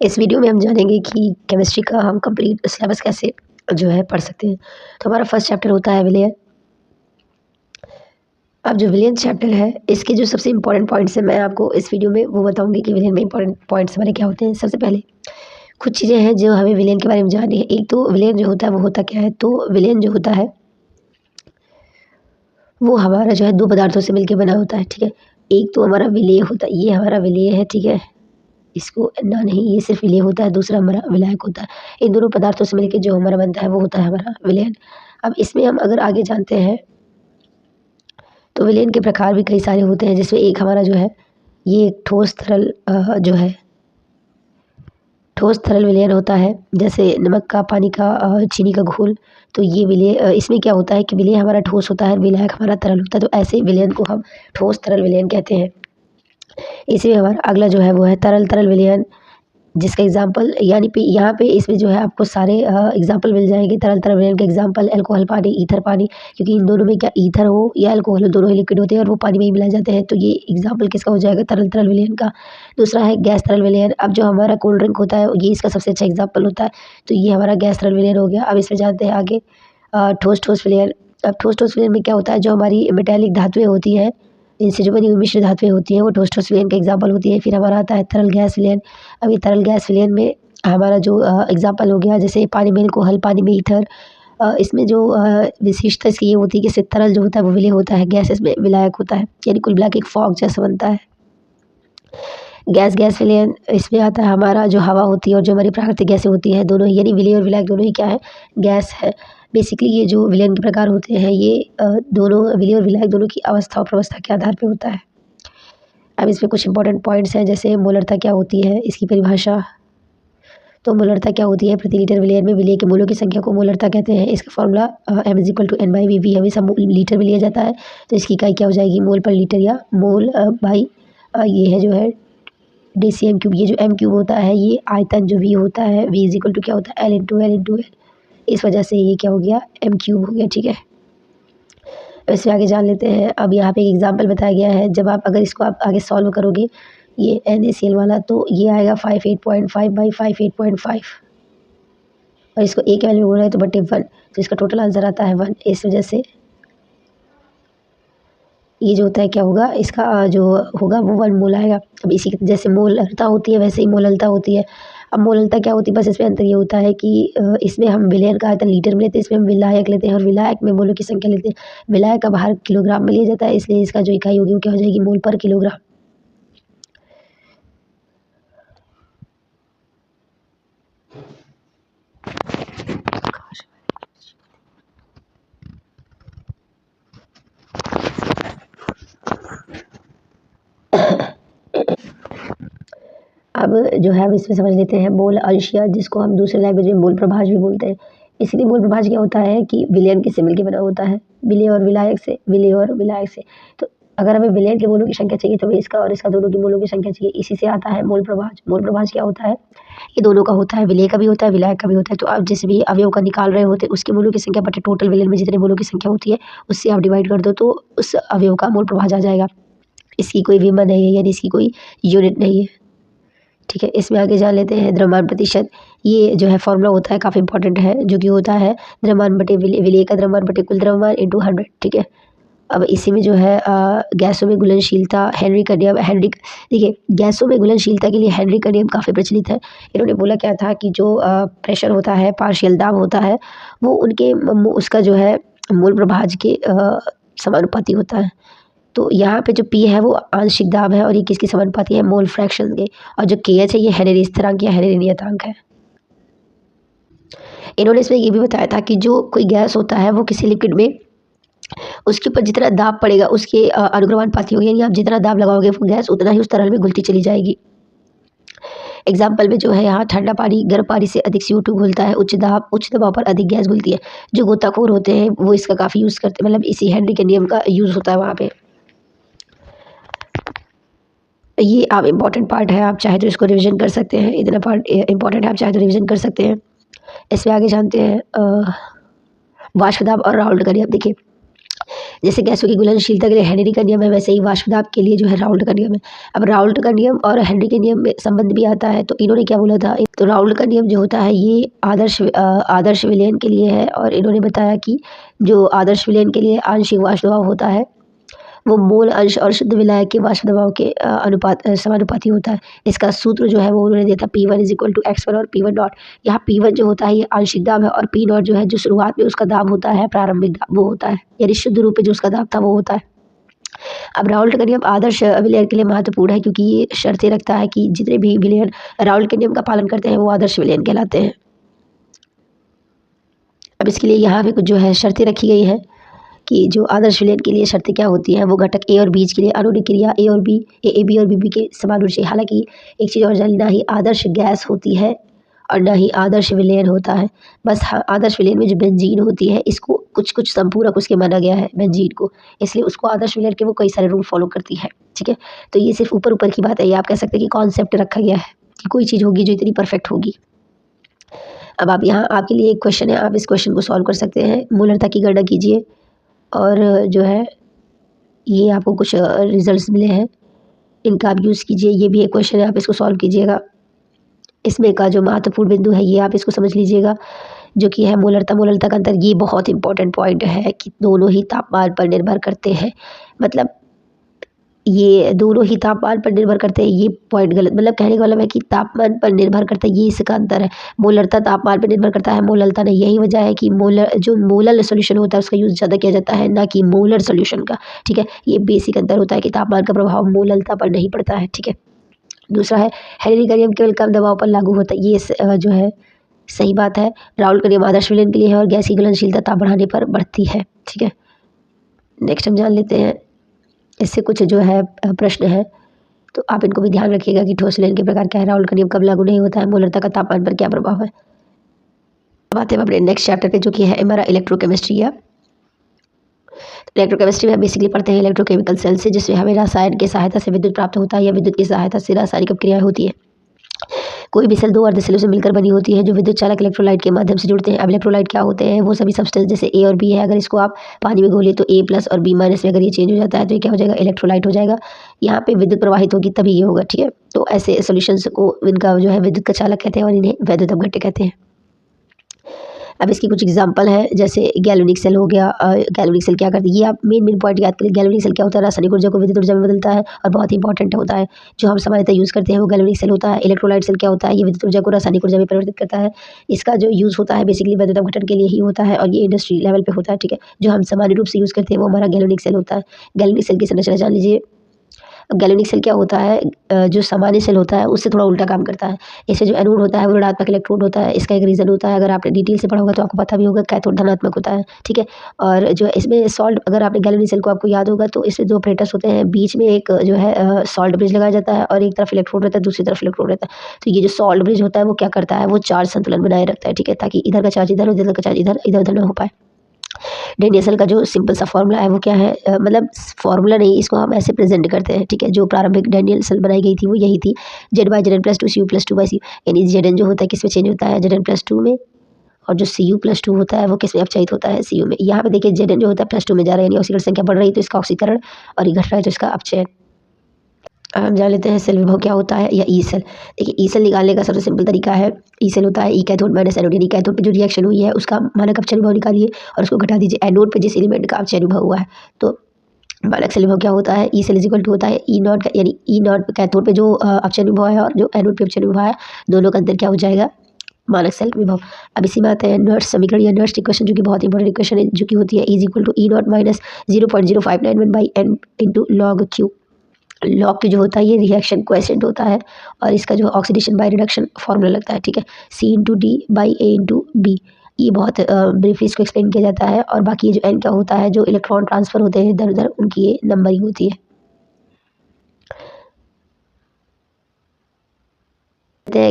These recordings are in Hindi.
इस वीडियो में हम जानेंगे कि केमिस्ट्री का हम कंप्लीट सिलेबस कैसे जो है पढ़ सकते हैं। तो हमारा फर्स्ट चैप्टर होता है विलयन। अब जो विलयन चैप्टर है इसके जो सबसे इम्पोर्टेंट पॉइंट्स हैं मैं आपको इस वीडियो में वो बताऊंगी कि विलयन में इम्पोर्टेंट पॉइंट्स हमारे क्या होते हैं। सबसे पहले कुछ चीज़ें हैं जो हमें विलयन के बारे में जाननी है। एक तो विलयन जो होता है वो होता क्या है, तो विलयन जो होता है वो हमारा जो है दो पदार्थों से मिलकर बना होता है। ठीक है, एक तो हमारा विलेय होता है, ये हमारा विलेय है। ठीक है, इसको ना नहीं, ये सिर्फ विलेय होता है, दूसरा हमारा विलायक होता है। इन दोनों पदार्थों से मिलकर जो हमारा बनता है वो होता है हमारा विलयन। अब इसमें हम अगर आगे जानते हैं तो विलयन के प्रकार भी कई सारे होते हैं, जिसमें एक हमारा जो है ये ठोस तरल जो है ठोस तरल विलयन होता है, जैसे नमक का, पानी का, चीनी का घोल। तो ये विलय इसमें क्या होता है कि विलय हमारा ठोस होता है, विलायक हमारा तरल होता है। तो ऐसे विलयन को हम ठोस तरल विलयन कहते हैं। इसी में हमारा अगला जो है वो है तरल तरल विलयन, जिसका एग्जाम्पल यानी पे यहाँ पे इसमें जो है आपको सारे एग्जाम्पल मिल जाएंगे। तरल तरल विलयन के एग्जाम्पल अल्कोहल पानी, ईथर पानी, क्योंकि इन दोनों में क्या ईथर हो या अल्कोहल हो, दोनों ही लिक्विड होते हैं और वो पानी में ही मिलाए जाते हैं। तो ये एग्जाम्पल किसका हो जाएगा, तरल तरल विलयन का। दूसरा है गैस तरल विलयन। अब जो हमारा कोल्ड ड्रिंक होता है ये इसका सबसे अच्छा एग्जाम्पल होता है। तो ये हमारा गैस तरल विलयन हो गया। अब इसमें जानते हैं आगे ठोस ठोस विलयन। अब ठोस ठोस विलयन में क्या होता है, जो हमारी मेटेलिक धातुएं होती हैं, इनसे जो बनी हुई मिश्र धातुएं होती हैं वो ठोस ठोस विलयन का एग्जाम्पल होती है। फिर हमारा आता है तरल गैस विलयन। अब ये तरल गैस विलयन में हमारा जो एग्जाम्पल हो गया, जैसे पानी में अल्कोहल, पानी में ईथर। इसमें जो विशेषता इसकी ये होती है कि इससे तरल जो होता है वो विलय होता है, गैस इसमें विलायक होता है, यानी कुल मिला के एक फॉग जैसा बनता है। गैस गैस विलयन इसमें आता है हमारा जो हवा होती है और जो हमारी प्राकृतिक गैसें होती हैं, दोनों ही यानी विलय और विलायक दोनों ही क्या है, गैस है। बेसिकली ये जो विलयन के प्रकार होते हैं ये दोनों विलय और विलायक दोनों की अवस्था और प्रवस्था के आधार पर होता है। अब इसमें कुछ इंपॉर्टेंट पॉइंट्स हैं, जैसे मोलरता क्या होती है, इसकी परिभाषा। तो मोलरता क्या होती है, प्रति लीटर विलयन में विलय के मोलों की संख्या को मोलरता कहते हैं। इसका फॉर्मूला m/n/v हमेशा लीटर में लिया जाता है। तो इसकी इकाई क्या हो जाएगी, मोल पर लीटर या मोल बाई ये है जो है डेसीएम क्यूब। ये जो एम क्यूब होता है ये आयतन जो वी होता है, v = क्या होता है L/L/L। इस वजह से ये क्या हो गया, एम क्यूब हो गया। ठीक है, इससे आगे जान लेते हैं। अब यहाँ पे एक एग्जाम्पल बताया गया है, जब आप अगर इसको आप आगे सॉल्व करोगे ये NaCl वाला, तो ये आएगा 58.5/58.5 और इसको एक वैल्यू हो रहा है तो बटे 1, तो इसका टोटल आंसर आता है 1। इस वजह से ये जो होता है क्या होगा, इसका जो होगा वो 1 मोल आएगा। अब इसी जैसे मोलरता होती है वैसे ही मोललता होती है। अब मोललता क्या होती है, बस इसमें अंतर ये होता है कि इसमें हम विलयन का आयतन लीटर में लेते हैं, इसमें हम विलायक लेते हैं और विलायक में मोलों की संख्या लेते हैं। विलायक का बाहर किलोग्राम में लिया जाता है, इसलिए इसका जो इकाई होगी वो क्या हो जाएगी, मोल पर किलोग्राम। अब जो है हम इसमें समझ लेते हैं मोल अंशिया, जिसको हम दूसरे लैंग्वेज में मोल प्रभाज भी बोलते हैं। इसलिए मोल प्रभाज क्या होता है कि विलयन किससे मिलकर बना होता है, विलय और विलायक से, विलय और विलायक से। तो अगर हमें विलयन के मोलों की संख्या चाहिए तो हमें इसका और इसका दोनों की मोलों की संख्या चाहिए, इसी से आता है मोल प्रभाज। मोल प्रभाज क्या होता है, ये दोनों का होता है, विलय का भी होता है, विलायक का भी होता है। तो आप जिस भी अवयव का निकाल रहे होते हैं उसकी मोलों की संख्या बटे टोटल विलयन में जितने मोलों की संख्या होती है उससे आप डिवाइड कर दो तो उस अवयव का मोल प्रभाज आ जाएगा। इसकी कोई विमा नहीं है, यानी इसकी कोई यूनिट नहीं है। ठीक है, इसमें आगे जान लेते हैं द्रव्यमान प्रतिशत। ये जो है फॉर्मूला होता है काफ़ी इंपॉर्टेंट है, जो कि होता है द्रव्यमान बटे विलय का द्रव्यमान बटे कुल द्रव्यमान इंटू 100। ठीक है, अब इसी में जो है गैसों में घुलनशीलता, हेनरी का नियम। देखिए गैसों में घुलनशीलता के लिए हेनरी का नियम काफ़ी प्रचलित है। इन्होंने बोला क्या था कि जो प्रेशर होता है, पार्शियल दाब होता है, वो उनके उसका जो है मूल प्रभाज के समानुपाती होता है। तो यहाँ पे जो P है वो आंशिक दाब है और ये किसकी समानुपाती है, मोल फ्रैक्शन के। और जो KH है ये हेनरी स्थिरांक या हेनरी नियतांक है। इन्होंने इसमें ये भी बताया था कि जो कोई गैस होता है वो किसी लिक्विड में उसके ऊपर जितना दाब पड़ेगा उसके अनुग्रहणपाती होगी, यानी आप जितना दाब लगाओगे वो गैस उतना ही उस तरल में घुलती चली जाएगी। एग्जाम्पल में जो है यहाँ ठंडा पानी गर्म पानी से अधिक CO2 घुलता है, उच्च दबाव पर अधिक गैस घुलती है। जो गोताखोर होते हैं वो इसका काफ़ी यूज़ करते हैं, मतलब इसी हेनरी के नियम का यूज़ होता है वहाँ पे। ये आप इम्पॉर्टेंट पार्ट है, आप चाहे तो इसको रिवीजन कर सकते हैं, इतना पार्ट इम्पॉर्टेंट है, आप चाहे तो रिवीजन कर सकते हैं। इसमें आगे जानते हैं वाष्प दाब और राउल्ट का नियम। देखिए जैसे गैसों की घुलनशीलता के लिए हेनरी का नियम है, वैसे ही वाष्प दाब के लिए जो है राउल्ट का नियम है। अब राउल्ट का नियम और हेनरी के नियम में संबंध भी आता है, तो इन्होंने क्या बोला था, तो राउल्ट का नियम जो होता है ये आदर्श विलयन के लिए है, और इन्होंने बताया कि जो आदर्श विलयन के लिए आंशिक वाष्प दबाव होता है वो मोल अंश और शुद्ध विलायक के वाष्प दबाव के समानुपाती होता है। इसका सूत्र जो है वो उन्होंने दिया था P1 = X1 और P1 डॉट। यहाँ P1 जो होता है ये आंशिक दाब है, और P नॉट जो है जो शुरुआत में उसका दाब होता है, प्रारंभिक दाब वो होता है, यानी शुद्ध रूप में जो उसका दाब था वो होता है। अब राउल्ट का नियम आदर्श विलयन के लिए महत्वपूर्ण है, क्योंकि ये शर्तें रखता है कि जितने भी विलयन राउल्ट के नियम का पालन करते हैं वो आदर्श विलयन कहलाते हैं। अब इसके लिए यहाँ पे कुछ जो है शर्तें रखी गई है कि जो आदर्श विलयन के लिए शर्तें क्या होती हैं, वो घटक ए और बीज के लिए आणविक क्रिया ए और बी, ए बी और बी के समान होनी चाहिए। हालांकि एक चीज़ और जान, ना ही आदर्श गैस होती है और ना ही आदर्श विलयन होता है। बस हाँ, आदर्श विलयन में जो बेंजीन होती है इसको कुछ संपूरक उसके माना गया है बेंजीन को, इसलिए उसको आदर्श विलयन के वो कई सारे रूल फॉलो करती है। ठीक है, तो ये सिर्फ ऊपर ऊपर की बात है, ये आप कह सकते हैं कि कॉन्सेप्ट रखा गया है कि कोई चीज़ होगी जो इतनी परफेक्ट होगी। अब आप यहाँ आपके लिए एक क्वेश्चन है, आप इस क्वेश्चन को सॉल्व कर सकते हैं। मूलरता की गणना कीजिए, और जो है ये आपको कुछ रिजल्ट्स मिले हैं, इनका आप यूज़ कीजिए। ये भी एक क्वेश्चन है, आप इसको सॉल्व कीजिएगा। इसमें का जो महत्वपूर्ण बिंदु है ये आप इसको समझ लीजिएगा, जो कि है मूलरता का अंतर। ये बहुत इंपॉर्टेंट पॉइंट है कि दोनों ही तापमान पर निर्भर करते हैं, मतलब ये दोनों ही तापमान पर निर्भर करते हैं, ये पॉइंट गलत, मतलब कहने का मतलब है कि तापमान पर निर्भर करता है, ये इसका अंतर है। मोलरता तापमान पर निर्भर करता है, मोलरता नहीं। यही वजह है कि जो मोलर सोल्यूशन होता है उसका यूज़ ज़्यादा किया जाता है, ना कि मोलर सोल्यूशन का। ठीक है, ये बेसिक अंतर होता है कि तापमान का प्रभाव मोलरता पर नहीं पड़ता है। ठीक है, दूसरा है हेनरी का नियम केवल कम दबाव पर लागू होता है, ये जो है सही बात है। राउल्ट का नियम आदर्श विलयन के लिए है और गैस की घुलनशीलता ताप बढ़ाने पर बढ़ती है। ठीक है, नेक्स्ट हम जान लेते हैं, इससे कुछ जो है प्रश्न है, तो आप इनको भी ध्यान रखिएगा कि ठोस विलयन के प्रकार क्या है, राउल्ट का नियम कब लागू नहीं होता है, मोलरता का तापमान पर क्या प्रभाव है। अब आते हैं अपने नेक्स्ट चैप्टर पे, जो कि है हमारा इलेक्ट्रोकेमिस्ट्री। या इलेक्ट्रोकेमिस्ट्री में बेसिकली पढ़ते हैं इलेक्ट्रोकेमिकल सेल से, जिसमें हमें रसायन की सहायता से विद्युत प्राप्त होता है या विद्युत की सहायता से रासायनिक क्रियाएं होती है। कोई भी सेल दो अर्धसेलों से मिलकर बनी होती है जो विद्युत चालक इलेक्ट्रोलाइट के माध्यम से जुड़ते हैं। अब इलेक्ट्रोलाइट क्या होते हैं, वो सभी सब्सटेंस जैसे ए और बी है, अगर इसको आप पानी में घोलिए तो A+ और B- में अगर ये चेंज हो जाता है तो ये क्या हो जाएगा, इलेक्ट्रोलाइट हो जाएगा। यहाँ पे विद्युत प्रवाहित होगी तभी ये होगा। ठीक है, तो ऐसे सोल्यूशंस को इनका जो है विद्युत का चालक कहते हैं और इन्हें वैद्युत अपघट्य कहते हैं। अब इसकी कुछ एग्जांपल है, जैसे गैल्वेनिक सेल हो गया। गैल्वेनिक सेल क्या करती है, ये आप मेन पॉइंट याद करें। गैल्वेनिक सेल क्या होता है, रासायनिक ऊर्जा को विद्युत ऊर्जा में बदलता है और बहुत ही इंपॉर्टेंट होता है। जो हम सामान्यतः यूज़ करते हैं वो गैल्वेनिक सेल होता है। इलेक्ट्रोलाइट सेल क्या होता है, ये विद्युत ऊर्जा को रासायनिक ऊर्जा में परिवर्तित करता है। इसका जो यूज़ होता है बेसिकली वैद्युत अपघटन के लिए ही होता है, और ये इंडस्ट्री लेवल पे होता है। ठीक है, जो हम सामान्य रूप से यूज़ करते हैं वो हमारा गैल्वेनिक सेल होता है। गैल्वेनिक सेल की संरचना जान लीजिए। अब गैल्वेनिक सेल क्या होता है, जो सामान्य सेल होता है उससे थोड़ा उल्टा काम करता है। इससे जो एनोड होता है वो ऋणात्मक इलेक्ट्रोड होता है। इसका एक रीज़न होता है, अगर आपने डिटेल से पढ़ा होगा तो आपको पता भी होगा, कैथोड धनात्मक होता है। ठीक है, और जो इसमें सॉल्ट, अगर आपने गैल्वेनिक सेल को आपको याद होगा तो इसमें दो ऑपरेटर्स होते हैं, बीच में एक जो है सॉल्ट ब्रिज लगाया जाता है और एक तरफ इलेक्ट्रोड रहता है, दूसरी तरफ इलेक्ट्रोड रहता है। तो ये जो सॉल्ट ब्रिज होता है वो क्या करता है, वो चार्ज संतुलन बनाए रखता है। ठीक है, ताकि इधर का चार्ज इधर, उधर का चार्ज इधर, इधर उधर ना हो पाए। डैनियल सेल का जो सिंपल सा फॉर्मूला है वो क्या है, मतलब फॉर्मूला नहीं, इसको हम ऐसे प्रेजेंट करते हैं। ठीक है, जो प्रारंभिक डैनियल सेल बनाई गई थी वो यही थी, Z/Zn+2 Cu+2/Cu, यानी Zn जो होता है किस में चेंज होता है, Zn+2 में, और जो Cu+2 होता है वो किस में अपचयित होता है, Cu में। यहाँ पे देखिए Zn जो होता है +2 में जा रहा है, यानी ऑक्सीकरण संख्या बढ़ रही है तो इसका ऑक्सीकरण, और ये घट रहा है तो इसका अपचयन। अब हम जान लेते हैं सेल विभव क्या होता है, या ई सेल। देखिए ई सेल निकालने का सबसे सिंपल तरीका है, ई सेल होता है ई कैथोड माइनस एनोड, यानी कैथोड पे जो रिएक्शन हुई है उसका मानक अपचयन विभव निकालिए और उसको घटा दीजिए एनोड पे जिस एलिमेंट का अपचयन विभव हुआ है। तो मानक सेल विभव क्या होता है, E cell is equal to होता है ई नॉट, यानी ई नॉट कैथोड पे जो अपचयन विभव है और जो एनोड पे अपचयन विभव है, दोनों का अंतर क्या हो जाएगा, मानक सेल विभव। अब इसी में आते हैं नर्स समीकरण या नर्स इक्वेशन, जो कि बहुत इंपॉर्टेंट इक्वेशन है, जो कि होती है is equal to E not minus 0.0591/n into log Q। Log की जो होता है ये रिएक्शन कोएफिशिएंट होता है, और इसका जो ऑक्सीडेशन बाय रिडक्शन फार्मूला लगता है। ठीक है, C/D/A/B। ये बहुत ब्रीफली इसको एक्सप्लेन किया जाता है, और बाकी ये जो एन क्या होता है, जो इलेक्ट्रॉन ट्रांसफर होते हैं इधर उधर, उनकी ये नंबरिंग होती है।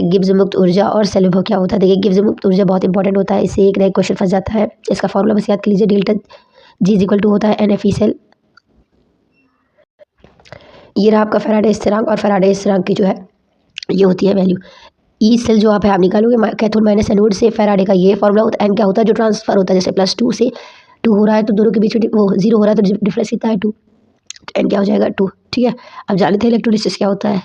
गिब्स मुक्त ऊर्जा और सेल विभव क्या होता है। देखिए गिब्स मुक्त ऊर्जा बहुत इंपॉर्टेंट होता है, इससे एक नया क्वेश्चन फंस जाता है। इसका फॉर्मूला बस याद कर लीजिए, delta G is equal to होता है NFE सेल। ये रहा आपका फैराडे स्थिरांक, और फैराडे स्थिरांक की जो है ये होती है वैल्यू। ई सेल जो आप निकालोगे कैथोड माइनस एनोड से, फैराडे का ये फॉर्मूला होता है। एन क्या होता है, जो ट्रांसफर होता है, जैसे +2 से 2 हो रहा है तो दोनों के बीच में वो 0 हो रहा है तो डिफरेंस कितना है 2, तो n क्या हो जाएगा 2, ठीक है। अब जान लेते हैं इलेक्ट्रोलिसिस क्या होता है।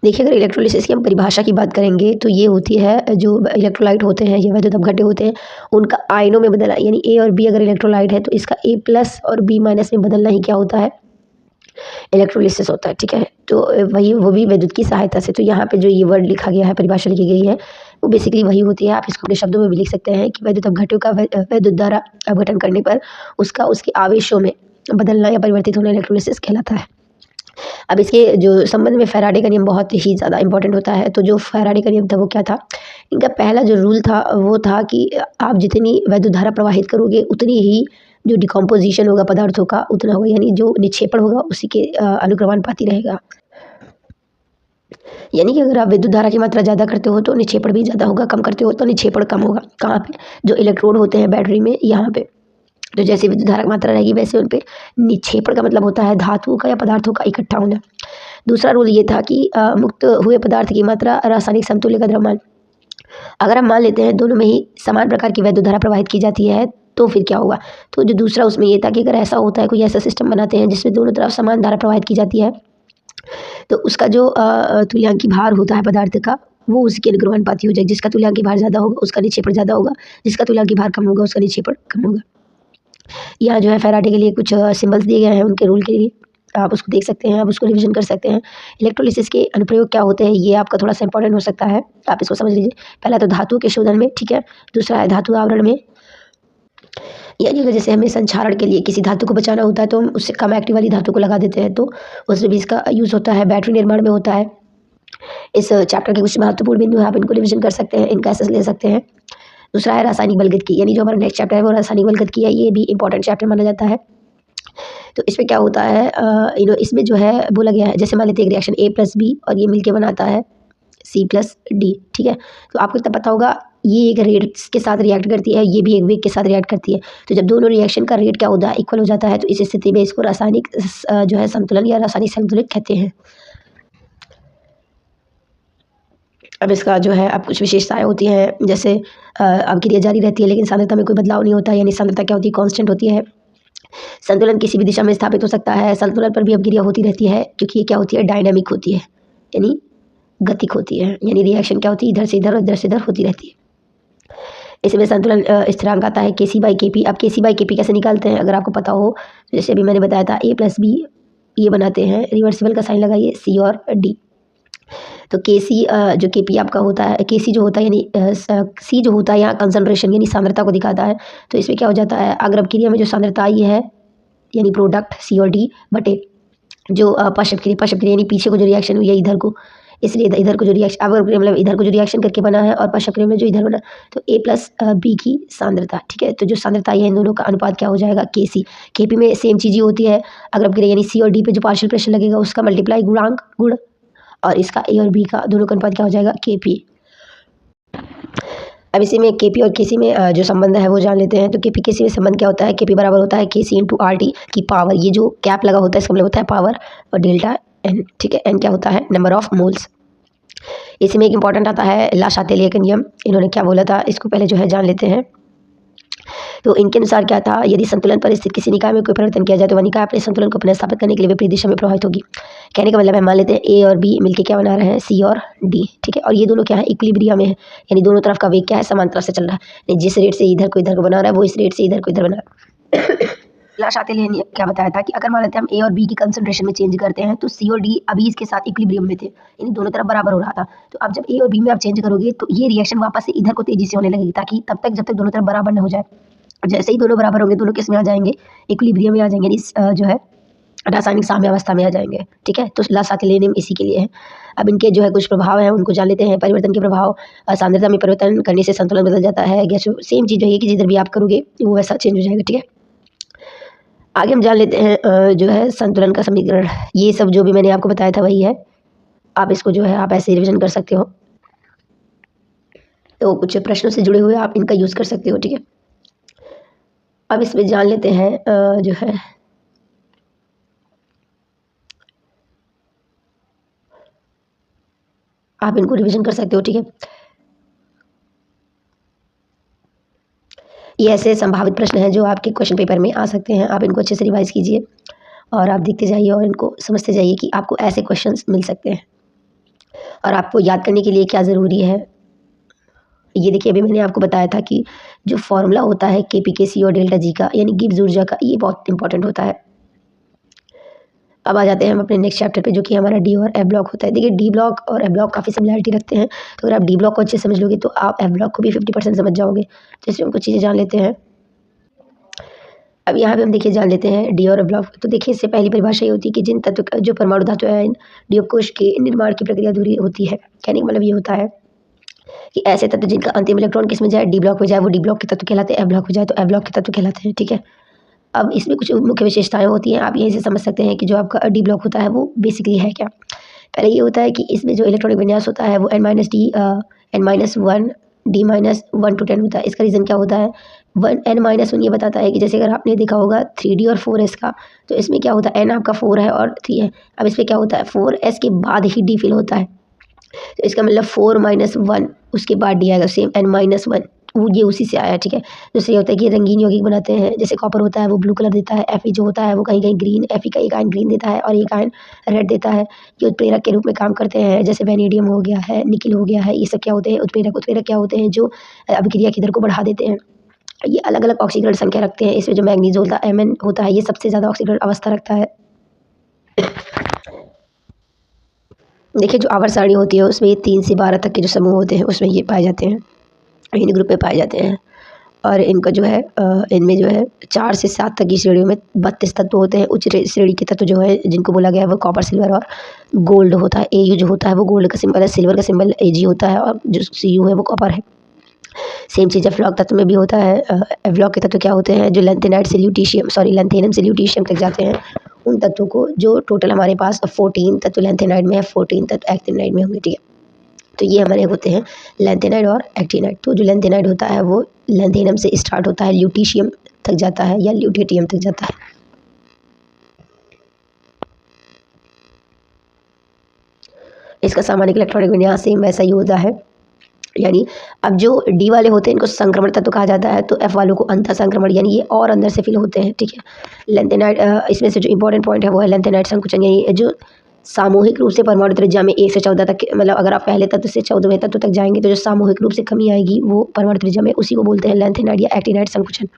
देखिए अगर इलेक्ट्रोलिसिस की हम परिभाषा की बात करेंगे तो ये होती है जो इलेक्ट्रोलाइट होते हैं, ये वैद्युत अपघट्य होते हैं, उनका आयनों में बदलना, यानी ए और बी अगर इलेक्ट्रोलाइट है तो इसका ए प्लस और बी माइनस में बदलना ही क्या होता है, इलेक्ट्रोलिसिस होता है, ठीक है। तो वही वो भी विद्युत की सहायता से। तो यहाँ पे जो ये वर्ड लिखा गया है, परिभाषा लिखी गई है, वो बेसिकली वही होती है। आप इसको अपने शब्दों में भी लिख सकते हैं कि वैद्युत अपघट्यों का वैद्युत द्वारा अपघटन करने पर उसका उसके आवेशों में बदलना या परिवर्तित होना इलेक्ट्रोलिसिस कहलाता है। अब इसके जो संबंध में फैराडे का नियम बहुत ही ज़्यादा इंपॉर्टेंट होता है। तो जो फैराडे का नियम था वो क्या था, इनका पहला जो रूल था वो था कि आप जितनी वैद्युत धारा प्रवाहित करोगे उतनी ही जो डिकम्पोजिशन होगा पदार्थों का उतना होगा, यानी जो निक्षेपण होगा उसी के अनुक्रमानुपाती रहेगा। यानी कि अगर आप विद्युत धारा की मात्रा ज़्यादा करते हो तो निक्षेपण भी ज़्यादा होगा, कम करते हो तो निक्षेपण कम होगा। कहाँ पे, जो इलेक्ट्रोड होते हैं बैटरी में, यहाँ पे। तो जैसे विद्युत धारा की मात्रा रहेगी वैसे उन पे निक्षेपण का मतलब होता है धातुओं का या पदार्थों का इकट्ठा होना। दूसरा रूल ये था कि मुक्त हुए पदार्थ की मात्रा रासायनिक समतुल्य का द्रव्यमान। अगर हम मान लेते हैं दोनों में ही समान प्रकार की वैद्युत धारा प्रवाहित की जाती है तो फिर क्या होगा, तो जो दूसरा उसमें ये था कि अगर ऐसा होता है, कोई ऐसा सिस्टम बनाते हैं जिसमें दोनों तरफ समान धारा प्रवाहित की जाती है, तो उसका जो तुल्यांकी भार होता है पदार्थ का वो उसके अनुक्रमानुपाती हो जाएगा। जिसका तुल्यांकी भार ज़्यादा होगा उसका निक्षेपण ज़्यादा होगा, जिसका तुल्यांकी भार कम होगा उसका निक्षेपण कम होगा। यहाँ जो है फैराडे के लिए कुछ सिंबल्स दिए गए हैं उनके रूल के लिए, आप उसको देख सकते हैं, आप उसको रिविजन कर सकते हैं। इलेक्ट्रोलिसिस के अनुप्रयोग क्या होते हैं ये आपका थोड़ा सा इंपॉर्टेंट हो सकता है, आप इसको समझ लीजिए। पहला तो धातु के शोधन में, ठीक है। दूसरा है धातु आवरण में, यानी अगर जैसे हमें संक्षारण के लिए किसी धातु को बचाना होता है तो हम उससे कम एक्टिव वाली धातु को लगा देते हैं, तो उसमें भी इसका यूज़ होता है। बैटरी निर्माण में होता है। इस चैप्टर के कुछ महत्वपूर्ण बिंदु हैं, आप इनको रिविजन कर सकते हैं, इनका एसेस ले सकते हैं। दूसरा है रासायनिक बलगत यानी जो हमारा नेक्स्ट चैप्टर है वो रासायनिक बलगत है, ये भी इंपॉर्टेंट चैप्टर माना जाता है। तो इसमें क्या होता है, इसमें जो है बोला गया है, जैसे मान लेते हैं एक रिएक्शन A+B और ये मिलके बनाता है C+D, ठीक है। तो आपको इतना पता होगा ये एक रेट के साथ रिएक्ट करती है, ये भी एक वेग के साथ रिएक्ट करती है। तो जब दोनों रिएक्शन का रेट क्या होता है, इक्वल हो जाता है, तो इस स्थिति में इसको रासायनिक जो है संतुलन या रासायनिक संतुलित कहते हैं। अब इसका जो है अब कुछ विशेषताएं होती हैं, जैसे अब क्रिया जारी रहती है लेकिन सांद्रता में कोई बदलाव नहीं होता, यानी सांद्रता क्या होती है, कांस्टेंट होती है। संतुलन किसी भी दिशा में स्थापित हो सकता है, संतुलन पर भी अपक्रिया होती रहती है, क्योंकि ये क्या होती है, डायनामिक होती है, यानी गतिक होती है, यानी रिएक्शन क्या होती है, इधर से इधर और इधर से इधर होती रहती है। इसमें संतुलन स्थिरांक आता है Kc/Kp। अब Kc/Kp कैसे निकालते हैं, अगर आपको पता हो, जैसे अभी मैंने बताया था A+B ये बनाते हैं, रिवर्सिबल का साइन लगाइए C और D। तो Kc जो Kp आपका होता है, Kc जो होता है यानी C जो होता है यहाँ कंसंट्रेशन यानी सांद्रता को दिखाता है। तो इसमें क्या हो जाता है, अगर अपक्रिया में जो सांद्रता आई है यानी प्रोडक्ट C और D बटे जो पश्चक्रिया यानी पीछे को जो रिएक्शन हुई है इधर को, इसलिए इधर को जो रिएक्शन, अगर मतलब इधर को जो रिएक्शन करके बना है और पश्चक्रिया में जो इधर बना, तो A+B की सांद्रता, ठीक है। तो जो सांद्रता आई है इन दोनों का अनुपात क्या हो जाएगा, Kc। Kp में सेम चीज़ ही होती है, अगर अपक्रिया यानी C और D पे जो पार्शियल प्रेशर लगेगा उसका मल्टीप्लाई गुणांक गुण, और इसका A और B का दोनों का अनुपात क्या हो जाएगा, Kp। अब इसी में Kp और Kc में जो संबंध है वो जान लेते हैं। तो Kp Kc में संबंध क्या होता है, Kp बराबर होता है Kc इंटू RT की पावर, ये जो कैप लगा होता है इसका मतलब होता है पावर, और डेल्टा N, ठीक है। N क्या होता है, नंबर ऑफ मोल्स। इसी में एक इंपॉर्टेंट आता है ला शातेलिय का नियम, इन्होंने क्या बोला था इसको पहले जो है जान लेते हैं। तो इनके अनुसार क्या था, यदि संतुलन पर स्थित किसी निकाय में कोई परिवर्तन किया जाए तो वह निकाय अपने संतुलन को पुनः स्थापित करने के लिए विपरीत दिशा में प्रभावित होगी। कहने का मतलब है, मान लेते हैं A और B मिलके क्या बना रहे हैं, C और D, ठीक है। और ये दोनों क्या है, इक्विलिब्रियम में है, यानी दोनों तरफ का वेग क्या है, समान तरफ से चल रहा है, यानी जिस रेट से इधर को बना रहा है वो इस रेट से इधर को इधर बना रहा है। ला शातेलिय ने क्या बताया था कि अगर मान लेते हैं हम A और B की कंसंट्रेशन में चेंज करते हैं तो C और D अभी इसके साथ इक्विलिब्रियम में थे, यानी दोनों तरफ बराबर हो रहा था। तो अब जब A और B में आप चेंज करोगे तो ये रिएक्शन वापस से इधर को तेजी से होने लगेगी, ताकि तब तक जब तक दोनों तरफ बराबर न हो जाए। जैसे ही दोनों बराबर होंगे दोनों किस में आ जाएंगे, इक्विलिब्रियम में आ जाएंगे, यानी जो है रासायनिक साम्यावस्था में आ जाएंगे, ठीक है। तो ला शातेलिय नियम इसी के लिए है। अब इनके जो है कुछ प्रभाव हैं उनको जान लेते हैं। परिवर्तन के प्रभाव, सांद्रता में परिवर्तन करने से संतुलन बदल जाता है, गैस सेम चीज़ है कि जिधर भी आप करोगे वो वैसा चेंज हो जाएगा, ठीक है। आगे हम जान लेते हैं जो है संतुलन का समीकरण, ये सब जो भी मैंने आपको बताया था वही है, आप इसको जो है आप ऐसे रिविजन कर सकते हो। तो कुछ प्रश्नों से जुड़े हुए आप इनका यूज़ कर सकते हो, ठीक है। अब इसमें जान लेते हैं जो है आप इनको रिवीजन कर सकते हो, ठीक है। ये ऐसे संभावित प्रश्न हैं जो आपके क्वेश्चन पेपर में आ सकते हैं। आप इनको अच्छे से रिवाइज़ कीजिए और आप देखते जाइए और इनको समझते जाइए कि आपको ऐसे क्वेश्चंस मिल सकते हैं। और आपको याद करने के लिए क्या ज़रूरी है, ये देखिए अभी मैंने आपको बताया था कि जो फ़ॉर्मूला होता है केपीकेसी और डेल्टा जी का, यानी गिब्स ऊर्जा का, ये बहुत इंपॉर्टेंट होता है। अब आ जाते हैं हम अपने नेक्स्ट चैप्टर पे, जो कि हमारा डी और एफ ब्लॉक होता है। देखिए डी ब्लॉक और एफ ब्लॉक काफ़ी सिमिलैरिटी रखते हैं, तो अगर आप डी ब्लॉक को अच्छे से समझ लोगे तो आप एफ ब्लॉक को भी 50% समझ जाओगे। तो इसमें हम कुछ चीज़ें जान लेते हैं। अब यहाँ पे हम देखिए जान लेते हैं डी और एफ ब्लॉक। तो देखिए इससे पहली परिभाषा ये होती है कि जिन तत्व का जो परमाणु धातु है डी कोश के निर्माण की प्रक्रिया अधूरी होती है। कहने का मतलब ये होता है कि ऐसे तत्व जिनका अंतिम इलेक्ट्रॉन किस में जाए, डी ब्लॉक में जाए, वो डी ब्लॉक के तत्व कहलाते हैं। एफ ब्लॉक में जाए तो एफ ब्लॉक के तत्व कहलाते हैं। ठीक है, अब इसमें कुछ मुख्य विशेषताएं होती हैं। आप यहीं से समझ सकते हैं कि जो आपका डी ब्लॉक होता है वो बेसिकली है क्या। पहले ये होता है कि इसमें जो इलेक्ट्रॉनिक विन्यास होता है वो n-1 d-1 to 10 होता है। इसका रीज़न क्या होता है, n-1 ये बताता है कि जैसे अगर आपने देखा होगा 3d और 4s का, तो इसमें क्या होता है, n आपका 4 है और 3 है। अब इसमें क्या होता है, 4s के बाद ही d फिल होता है, तो इसका मतलब 4-1 उसके बाद डी आएगा, सेम n-1 वो ये उसी से आया है। ठीक है, दूसरा ये होता है कि रंगीन यौगिक बनाते हैं, जैसे कॉपर होता है वो ब्लू कलर देता है, Fe जो होता है वो कहीं कहीं ग्रीन, Fe का एक आयन ग्रीन देता है और एक आयन रेड देता है। ये उत्प्रेरक के रूप में काम करते हैं, जैसे वेनेडियम हो गया है, निकिल हो गया है, ये सब क्या होते हैं, उत्प्रेरक। उत्प्रेरक क्या होते हैं, जो अभिक्रिया की दर को बढ़ा देते हैं। ये अलग अलग ऑक्सीकरण संख्या रखते हैं। इसमें जो मैग्नीज होता है Mn होता है, ये सबसे ज़्यादा ऑक्सीकरण अवस्था रखता है। देखिए जो आवर्त सारणी होती है उसमें ये 3 से 12 तक के जो समूह होते हैं उसमें ये पाए जाते हैं, इन ग्रुप में पाए जाते हैं। और इनका जो है इनमें जो है 4 से 7 तक की श्रेणियों में 32 तत्व होते हैं। उच्च श्रेणी के तत्व जो है जिनको बोला गया है वो कॉपर, सिल्वर और गोल्ड होता है। Au जो होता है वो गोल्ड का सिंबल है, सिल्वर का सिंबल Ag होता है और जो Cu है वो कॉपर है। सेम चीज़ एफ ब्लॉक तत्व में भी होता है। एफ ब्लॉक के तत्व क्या होते हैं, जो लैंथेनाइड से ल्यूटीशियम लैंथेनम से ल्यूटीशियम तक जाते हैं, उन तत्वों को, जो टोटल हमारे पास 14 तत्व लैंथेनाइड में है, 14 तत्व एक्टिनाइड में होंगे। ठीक है, तो ये हमारे होते हैं लैंथेनाइड और एक्टिनाइड। तो जो लैंथेनाइड होता है वो लैंथेनम से स्टार्ट होता है, ल्यूटीशियम तक जाता है या ल्यूटेटियम तक जाता है। इसका सामान्य इलेक्ट्रॉनिक विन्यास सेम वैसा ही होता है। यानी अब जो डी वाले होते हैं इनको संक्रमण तत्व कहा जाता है, तो एफ वालों को अंतर संक्रमण, यानी ये और अंदर से फिल होते हैं। ठीक है, लैंथेनाइड इसमें से जो इंपॉर्टेंट पॉइंट है वो है लैंथेनाइड संकुचन, यानी जो सामूहिक रूप से परमाणु त्रिज्या में 1 से 14 तक, मतलब अगर आप पहले तत्व से 14वें तत्व तक जाएंगे तो जो सामूहिक रूप से कमी आएगी वो परमाणु त्रिज्या में, उसी को बोलते हैं लैंथेनाइड या एक्टिनाइड संकुचन।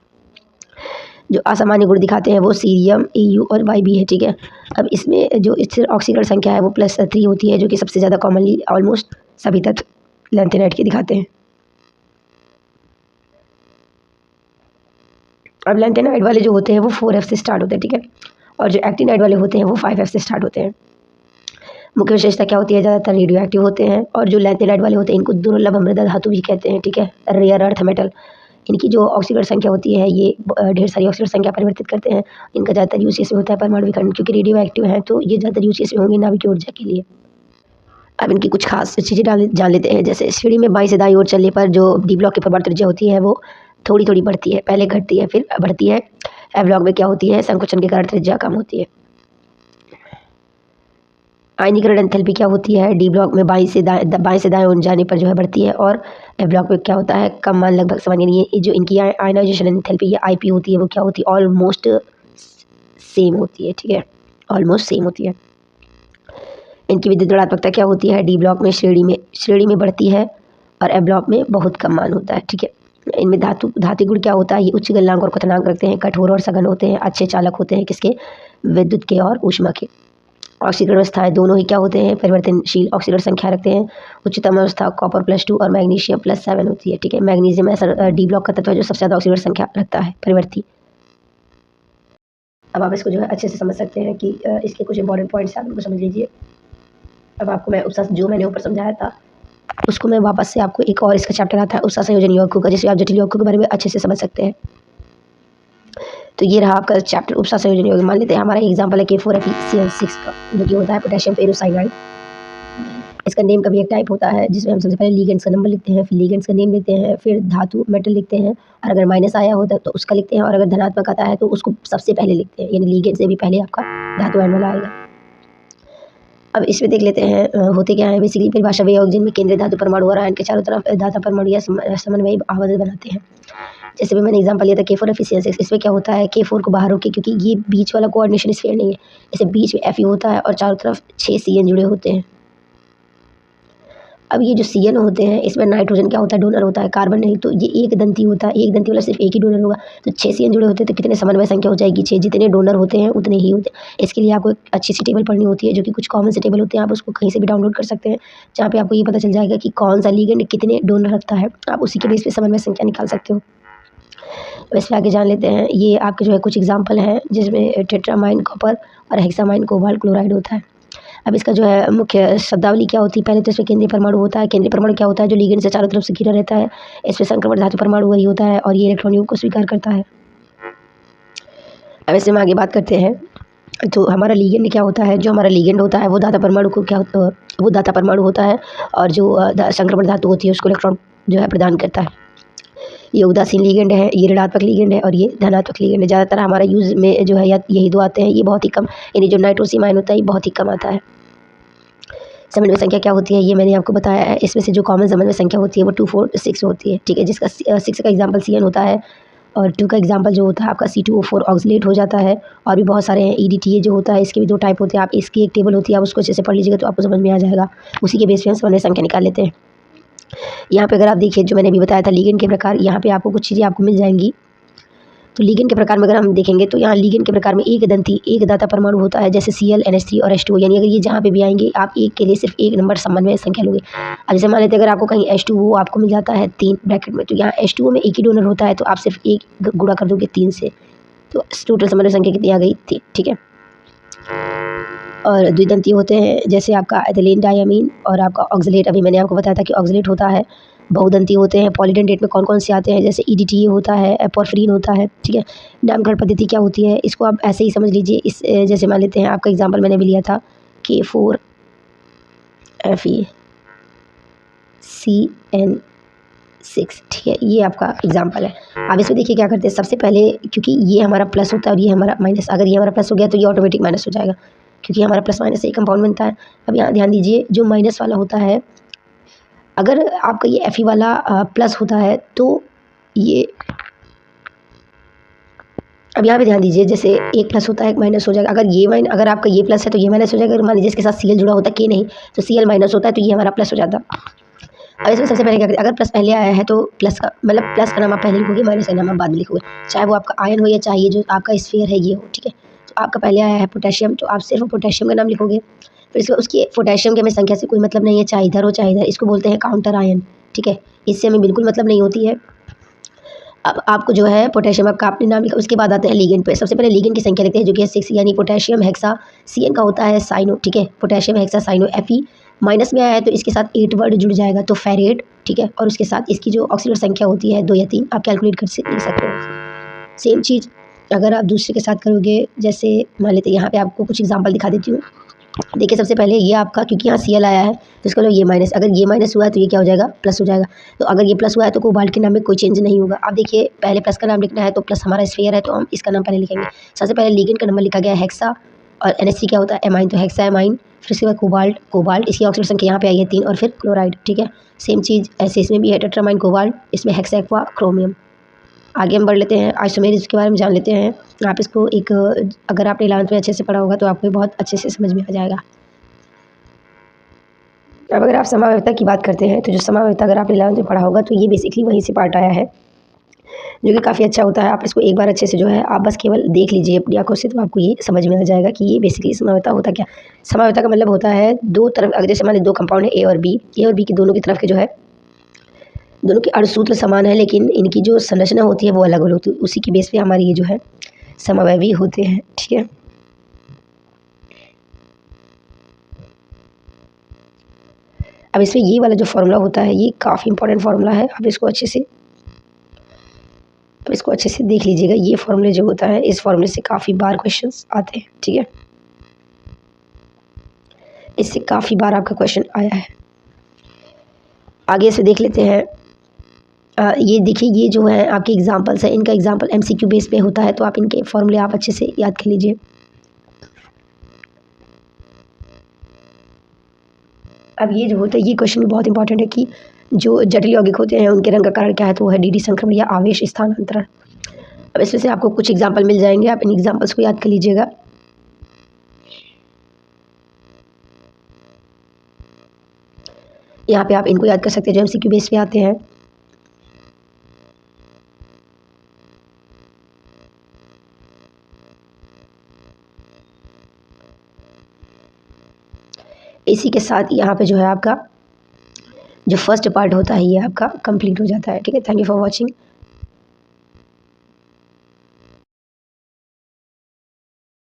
जो असामान्य गुण दिखाते हैं वो सीरियम, EU और YB है। ठीक है, अब इसमें जो स्थिर ऑक्सीकरण संख्या है वो +3 होती है, जो कि सबसे ज़्यादा कॉमनली ऑलमोस्ट सभी तत्व लैंथेनाइड के दिखाते हैं। अब लैंथेनाइड वाले जो होते हैं वो 4F से स्टार्ट होते हैं। ठीक है, और जो एक्टिनाइड वाले होते हैं वो 5F से स्टार्ट होते हैं। मुख्य विशेषता क्या होती है, ज़्यादातर रेडियो एक्टिव होते हैं। और जो लैंथेनाइड वाले होते हैं इनको दुर्लभ मृदा धातु भी कहते हैं। ठीक है, रेयर अर्थ मेटल। इनकी जो ऑक्सीकरण संख्या होती है ये ढेर सारी ऑक्सीकरण संख्या परिवर्तित करते हैं। इनका ज़्यादातर यूज इसमें होता है परमाणु विकर्ण, क्योंकि रेडियो एक्टिव है तो ये ज़्यादातर यूज इसमें होंगे नाभिकीय ऊर्जा के लिए। अब इनकी कुछ खास चीज़ें जान लेते हैं। जैसे श्रेणी में बाईं से दाईं ओर चलने पर जो डी ब्लॉक की परमाणु त्रिज्या होती है वो थोड़ी थोड़ी बढ़ती है, पहले घटती है फिर बढ़ती है। एफ ब्लॉक में क्या होती है, संकुचन के कारण त्रिज्या कम होती है। आयनीकरण एंथैल्पी क्या होती है, डी ब्लॉक में बाईं से दाएं ओर जाने पर जो है बढ़ती है, और एफ ब्लॉक में क्या होता है, कम मान लगभग समान। यानी ये जो इनकी आयनाइजेशन एंथैल्पी या IP होती है वो क्या होती है, ऑलमोस्ट सेम होती है। ठीक है, ऑलमोस्ट सेम होती है। इनकी विद्युत ऋणात्मकता क्या होती है, डी ब्लॉक में श्रेणी में बढ़ती है और एफ ब्लॉक में बहुत कम मान होता है। ठीक है, इनमें धातु गुण क्या होता है, ये उच्च गलनांक और क्वथनांक रखते हैं, कठोर और सघन होते हैं, अच्छे चालक होते हैं, किसके, विद्युत के और ऊष्मा के। ऑक्सीकरण अवस्थाएं दोनों ही क्या होते हैं, परिवर्तनशील ऑक्सीकरण संख्या रखते हैं। उच्चतम अवस्था कॉपर +2 और मैग्नीशियम +7 होती है। ठीक है, मैग्नीशियम ऐसा डी ब्लॉक का तत्व है जो सबसे ज़्यादा ऑक्सीकरण संख्या रखता है, परिवर्ती। अब आप इसको जो है अच्छे से समझ सकते हैं कि इसके कुछ इंपॉर्टेंट पॉइंट्स आप इनको समझ लीजिए। अब आपको मैं उपसा जो मैंने ऊपर समझाया था उसको मैं वापस से आपको, एक और इसका चैप्टर आता है उपसा संयोजन यौगिकों का, जिससे आप जटिल यौगिकों के बारे में अच्छे से समझ सकते हैं। तो ये रहा आपका चैप्टर उपसा संयोजन यौगिक। मान लेते हैं हमारा एग्जाम्पल है K4FeCl6 का, जो कि होता है पोटेशियम फेरोसाइनाइड। इसका नेम का भी एक टाइप होता है जिसमें हम सबसे पहले लीगेंड्स का नंबर लिखते हैं, फिर लीगेंड्स का नेम लिखते हैं, फिर धातु मेटल लिखते हैं, और अगर माइनस आया होता है तो उसका लिखते हैं, और अगर धनात्मक आता है तो उसको सबसे पहले लिखते हैं, यानी लीगेंड से भी पहले आपका धातु एनवल आएगा। अब इसमें देख लेते हैं होते क्या है। बेसिकली परिभाषा वे यौगिक जिनमें केंद्रीय धातु परमाणु और आयन के चारों तरफ धातु परमाणु या समन्वयी आवर्त बनाते हैं। जैसे भी मैंने एग्जांपल लिया था K4 Fe6, इसमें क्या होता है K4 को बाहर रोके, क्योंकि ये बीच वाला कोऑर्डिनेशन स्फीयर नहीं है, जैसे बीच में Fe होता है और चारों तरफ 6 CN जुड़े होते हैं। अब ये जो CN होते हैं इसमें नाइट्रोजन क्या होता है, डोनर होता है, कार्बन नहीं, तो ये एक दंती होता है, एक दंती वाला सिर्फ एक ही डोनर होगा। तो 6 CN जुड़े होते हैं तो कितने समन्वय संख्या हो जाएगी 6, जितने डोनर होते हैं उतने ही होते हैं। इसके लिए आपको एक अच्छी सी टेबल पढ़नी होती है, जो कि कुछ कॉमन से टेबल होते हैं, आप उसको कहीं से भी डाउनलोड कर सकते हैं, जहाँ पे आपको ये पता चल जाएगा कि कौन सा लिगेंड कितने डोनर रखता है। आप उसी के बेस पे समन्वय संख्या निकाल सकते हो। वैसे आगे जान लेते हैं, ये आपके जो है कुछ एग्जाम्पल हैं जिसमें टेट्रामाइन कॉपर और हेक्सामाइन कोबाल्ट क्लोराइड होता है। अब इसका जो है मुख्य शब्दावली क्या होती है, पहले तो इसमें केंद्रीय परमाणु होता है। केंद्रीय परमाणु क्या होता है, जो लिगेंड से चारों तरफ से घिरा रहता है। इसमें संक्रमण धातु परमाणु वही होता है और ये इलेक्ट्रॉन युग्म को स्वीकार करता है। अब इससे हम आगे बात करते हैं, तो हमारा लिगेंड क्या होता है, जो हमारा लिगेंड होता है वो दाता परमाणु को क्या होता है, वो दाता परमाणु होता है, और जो संक्रमण धातु होती है उसको इलेक्ट्रॉन जो है प्रदान करता है। ये उदासीन लिगेंड है, ये ऋणात्मक लिगेंड है और ये धनात्मक लिगेंड है। ज़्यादातर हमारा यूज़ में जो है या यही दो आते हैं, ये बहुत ही कम, यानी जो नाइट्रोसिम आयन होता है ये बहुत ही कम आता है। समन्वय संख्या क्या होती है ये मैंने आपको बताया है। इसमें से जो कॉमन समन्वय संख्या होती है वो 2, 4, 6 होती है, ठीक है, जिसका 6 का एग्जाम्पल CN होता है और 2 का एग्जाम्पल जो होता है आपका C2O4 ऑक्सीलेट हो जाता है। और भी बहुत सारे हैं, EDTA जो होता है इसके भी 2 टाइप होते हैं। आप इसकी एक टेबल होती है, आप उसको अच्छे से पढ़ लीजिएगा तो आपको समझ में आ जाएगा। उसी के बेस पे हम समन्वय संख्या निकाल लेते हैं। यहाँ पे अगर आप देखिए जो मैंने अभी बताया था लिगेंड के प्रकार, यहाँ पे आपको कुछ चीज़ें आपको मिल जाएंगी। तो लिगेंड के प्रकार में अगर हम देखेंगे तो यहाँ लिगेंड के प्रकार में एक दंती एक दाता परमाणु होता है, जैसे Cl, NH3 और H2O, यानी अगर ये जहाँ पे भी आएंगे आप एक के लिए सिर्फ एक नंबर समन्वय संख्या लोगे। अब जैसे मान लेते हैं अगर आपको कहीं H2O आपको मिल जाता है 3 ब्रैकेट में, तो यहाँ H2O में एक ही डोनर होता है, तो आप सिर्फ एक गुणा कर दोगे 3 से, तो टोटल समन्वय संख्या कितनी आ गई 3, ठीक है। और द्विदंती होते हैं, जैसे आपका एथिलीन डायमीन और आपका ऑक्सलेट, अभी मैंने आपको बताया था कि ऑक्सलेट होता है। बहुदंती होते हैं, पॉलीडेंटेट में कौन कौन से आते हैं, जैसे EDTA होता है, पोरफिरीन होता है, ठीक है। नामकरण पद्धति क्या होती है, इसको आप ऐसे ही समझ लीजिए। इस जैसे मान लेते हैं आपका एग्जांपल मैंने भी लिया था K4 FeCN6, ठीक है, ये आपका एग्जांपल है। अब इसमें देखिए क्या करते हैं, सबसे पहले क्योंकि ये हमारा प्लस होता है और ये हमारा माइनस, अगर ये हमारा प्लस हो गया तो ये ऑटोमेटिक माइनस हो जाएगा, क्योंकि हमारा प्लस माइनस से एक कंपाउंड बनता है। अब यहाँ ध्यान दीजिए, जो माइनस वाला होता है, अगर आपका ये Fe वाला प्लस होता है तो ये, अब यहाँ पे ध्यान दीजिए, जैसे एक प्लस होता है एक माइनस हो जाएगा। अगर आपका ये प्लस है तो ये माइनस हो जाएगा। अगर मान लीजिए इसके साथ Cl जुड़ा होता है, K नहीं, तो Cl माइनस होता है तो ये हमारा प्लस हो जाता। अब इसमें सबसे पहले क्या करें, अगर प्लस पहले आया है तो प्लस का मतलब प्लस का नाम आप पहले लिखोगे, माइनस का नाम आप बाद में लिखोगे, चाहे वो आपका आयन हो या चाहे ये जो आपका स्फीयर है ये हो, ठीक है। तो आपका पहले आया है पोटेशियम, तो आप सिर्फ पोटेशियम का नाम लिखोगे। फिर इसके उसकी पोटेशियम के हमें संख्या से कोई मतलब नहीं है, चाहे इधर हो चाहे इधर, इसको बोलते हैं काउंटर आयन, ठीक है, इससे हमें बिल्कुल मतलब नहीं होती है। अब आपको जो है पोटेशियम आपका आपने नाम लिखा, उसके बाद आते हैं लिगेंड पे। सबसे पहले लिगेंड की संख्या लिखते हैं जो कि है 6, यानी पोटेशियम हेक्सा, CN का होता है साइनो, ठीक है, potassium hexa cyano. Fe minus में आया है तो इसके साथ 8 वर्ड जुड़ जाएगा, तो फेरेट, ठीक है, और उसके साथ इसकी जो ऑक्सीडेट संख्या होती है 2 या 3, आप कैलकुलेट कर लिख सकते हो। सेम चीज़ अगर आप दूसरे के साथ करोगे, जैसे मान लेते हैं यहाँ पे आपको कुछ एग्जांपल दिखा देती हूँ। देखिए सबसे पहले ये आपका, क्योंकि यहाँ Cl आया है तो इसका ये माइनस, अगर ये माइनस हुआ है तो ये क्या हो जाएगा, प्लस हो जाएगा। तो अगर ये प्लस हुआ है तो कोबाल्ट के नाम में कोई चेंज नहीं होगा। आप देखिए पहले प्लस का नाम लिखना है, तो प्लस हमारा स्फीयर है तो हम इसका नाम पहले लिखेंगे। सबसे पहले लिगेंड का नंबर लिखा गया है हेक्सा, और NH3 क्या होता है एमाइन, तो हेक्सा एमाइन। फिर इसके बाद कोबाल्ट, इसकी ऑक्सीडेशन संख्या यहाँ पे आई है 3, और फिर क्लोराइड, ठीक है। सेम चीज़ ऐसे इसमें भी है, टेट्रामाइन कोबाल्ट, इसमें हेक्सा एक्वा क्रोमियम। आगे हम बढ़ लेते हैं, आइसोमेरिज्म के बारे में जान लेते हैं। आप इसको एक, अगर आपने 11th में अच्छे से पढ़ा होगा तो आपको बहुत अच्छे से समझ में आ जाएगा। अब अगर आप समावयवता की बात करते हैं, तो जो समावयवता अगर आपने 11th में पढ़ा होगा तो ये बेसिकली वहीं से पार्ट आया है, जो कि काफ़ी अच्छा होता है। आप इसको एक बार अच्छे से जो है आप बस केवल देख लीजिए अपनी आंखों से, तो आपको ये समझ में आ जाएगा कि ये बेसिकली समावयवता होता क्या। समावयवता का मतलब होता है दो तरफ, अगर जैसे मान लीजिए 2 कंपाउंड है A और B की दोनों की तरफ के जो है, दोनों के अणुसूत्र समान है, लेकिन इनकी जो संरचना होती है वो अलग अलग होती है। उसी के बेस पे हमारे ये जो है समवयवी होते हैं, ठीक है। अब इसमें ये वाला जो फार्मूला होता है ये काफ़ी इंपॉर्टेंट फार्मूला है, आप इसको अच्छे से देख लीजिएगा। ये फार्मूले जो होता है, इस फार्मूले से काफ़ी बार क्वेश्चंस आते हैं, ठीक है, इससे काफ़ी बार आपका क्वेश्चन आया है। आगे से देख लेते हैं, ये देखिए, ये जो है आपके एग्जांपल्स हैं, इनका एग्जांपल MCQ बेस पे होता है, तो आप इनके फार्मूले आप अच्छे से याद कर लीजिए। अब ये जो होता है, ये क्वेश्चन भी बहुत इंपॉर्टेंट है कि जो जटिल यौगिक होते हैं उनके रंग का कारण क्या है, तो वो है डी संक्रमण या आवेश स्थानांतरण। अब इसमें से आपको कुछ एग्जाम्पल मिल जाएंगे, आप इन एग्जाम्पल्स को याद कर लीजिएगा। यहाँ पे आप इनको याद कर सकते हैं जो एमसीक्यू बेस पे आते हैं। इसी के साथ यहाँ पे जो है आपका जो फर्स्ट पार्ट होता है ये आपका कंप्लीट हो जाता है। ठीक है, थैंक यू फॉर वॉचिंग।